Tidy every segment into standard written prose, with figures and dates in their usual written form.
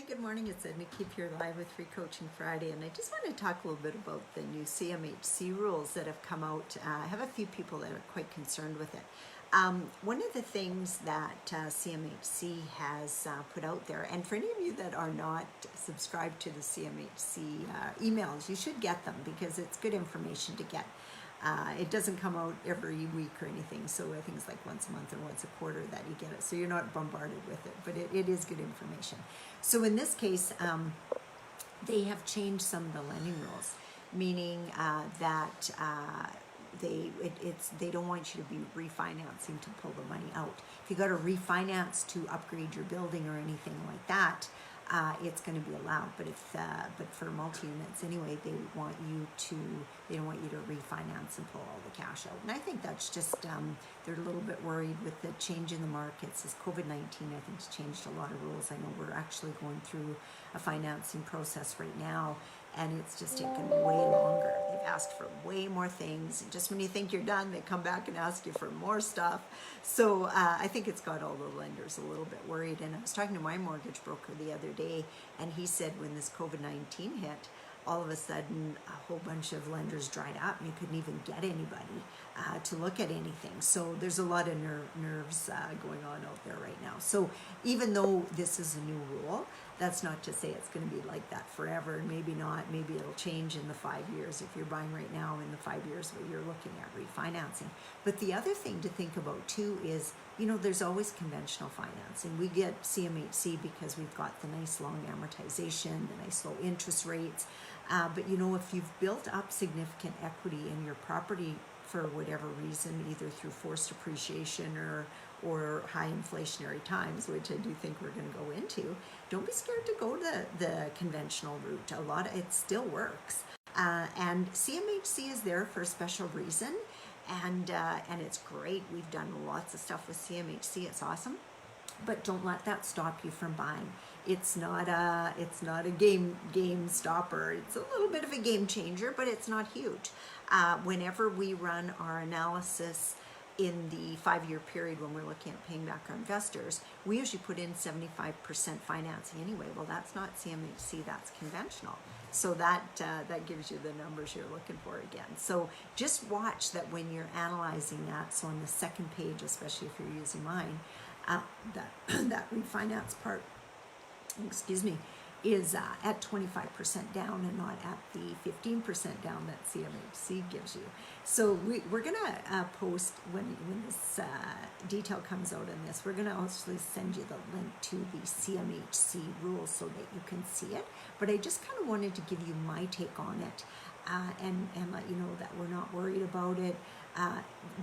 good morning. It's Edna Keep here live with Free Coaching Friday, and I just want to talk a little bit about the new CMHC rules that have come out. I have a few people that are quite concerned with it. One of the things that CMHC has put out there, and for any of you that are not subscribed to the CMHC emails, you should get them because it's good information to get. It doesn't come out every week or anything, so I think it's like once a month or once a quarter that you get it, so you're not bombarded with it, but it is good information. So in this case, they have changed some of the lending rules, meaning that they don't want you to be refinancing to pull the money out. If you got to refinance to upgrade your building or anything like that, it's going to be allowed. But but for multi-units anyway, they don't want you to refinance and pull all the cash out. And I think that's just they're a little bit worried with the change in the markets. As COVID-19, I think, has changed a lot of rules. I know we're actually going through a financing process right now, and it's just taken way longer. They've asked for way more things. And just when you think you're done, they come back and ask you for more stuff. So I think it's got all the lenders a little bit worried. And I was talking to my mortgage broker the other day, and he said when this COVID-19 hit, all of a sudden a whole bunch of lenders dried up and you couldn't even get anybody to look at anything. So there's a lot of nerves going on out there right now. So even though this is a new rule, that's not to say it's going to be like that forever. Maybe not. Maybe it'll change in the 5 years. If you're buying right now, in the 5 years where you're looking at refinancing. But the other thing to think about too is, you know, there's always conventional financing. We get CMHC because we've got the nice long amortization, the nice low interest rates. But you know, if you've built up significant equity in your property for whatever reason, either through forced appreciation or high inflationary times, which I do think we're going to go into, don't be scared to go the conventional route. It still works. And CMHC is there for a special reason, and it's great. We've done lots of stuff with CMHC. It's awesome. But don't let that stop you from buying. It's not a game stopper. It's a little bit of a game changer, but it's not huge. Whenever we run our analysis in the 5-year period when we're looking at paying back our investors, we usually put in 75% financing anyway. Well, that's not CMHC, that's conventional. So that gives you the numbers you're looking for again. So just watch that when you're analyzing that. So on the second page, especially if you're using mine, that refinance part, is at 25% down and not at the 15% down that CMHC gives you. So we're going to post, when this detail comes out in this, we're going to actually send you the link to the CMHC rules so that you can see it. But I just kind of wanted to give you my take on it and let you know that we're not worried about it.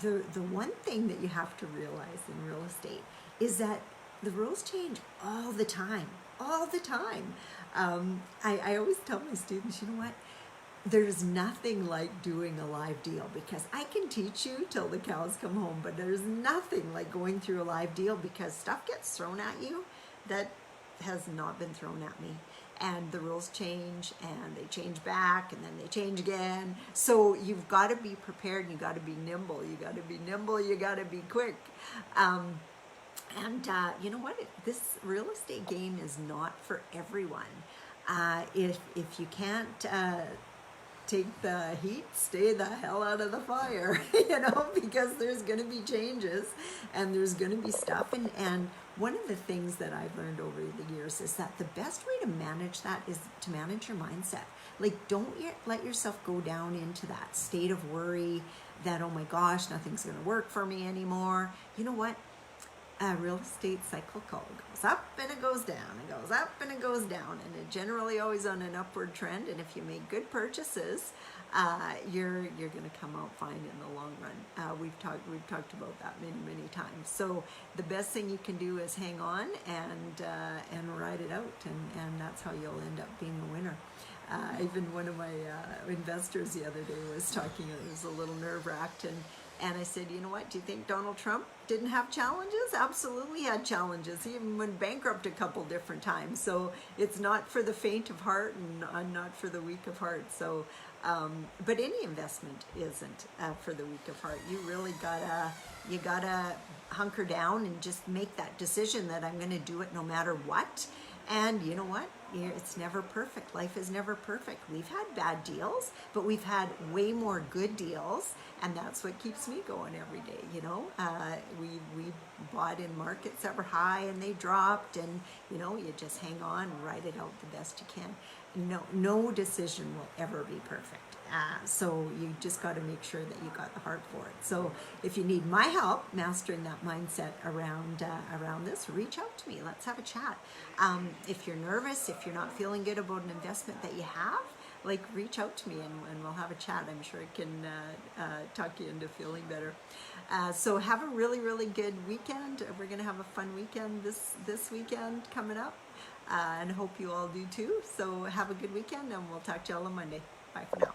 The one thing that you have to realize in real estate is that the rules change all the time. I always tell my students, you know what? There's nothing like doing a live deal, because I can teach you till the cows come home, but there's nothing like going through a live deal, because stuff gets thrown at you that has not been thrown at me. And the rules change, and they change back, and then they change again. So you've got to be prepared. You got to be nimble. You got to be quick. You know what? This real estate game is not for everyone. If you can't take the heat, stay the hell out of the fire, because there's going to be changes and there's going to be stuff. And one of the things that I've learned over the years is that the best way to manage that is to manage your mindset. Like, don't let yourself go down into that state of worry that, oh my gosh, nothing's going to work for me anymore. You know what? Real estate cyclical. It goes up and it goes down. It goes up and it goes down, and it generally always on an upward trend. And if you make good purchases, you're going to come out fine in the long run. We've talked about that many times. So the best thing you can do is hang on and ride it out, and that's how you'll end up being a winner. Even one of my investors the other day was talking. It was a little nerve-wracked, and I said, you know what, do you think Donald Trump didn't have challenges? Absolutely had challenges. He even went bankrupt a couple different times. So it's not for the faint of heart and not for the weak of heart. So, but any investment isn't for the weak of heart. You really gotta hunker down and just make that decision that I'm gonna do it no matter what. And you know what? It's never perfect. Life is never perfect. We've had bad deals, but we've had way more good deals, and that's what keeps me going every day. We bought in markets that were high and they dropped, and you just hang on and ride it out the best you can. No decision will ever be perfect. So you just got to make sure that you got the heart for it. So if you need my help mastering that mindset around this, reach out to me. Let's have a chat. If you're nervous, if you're not feeling good about an investment that you have, reach out to me and we'll have a chat. I'm sure it can talk you into feeling better. So have a really, really good weekend. We're going to have a fun weekend this weekend coming up, and hope you all do too. So have a good weekend, and we'll talk to you all on Monday. Bye for now.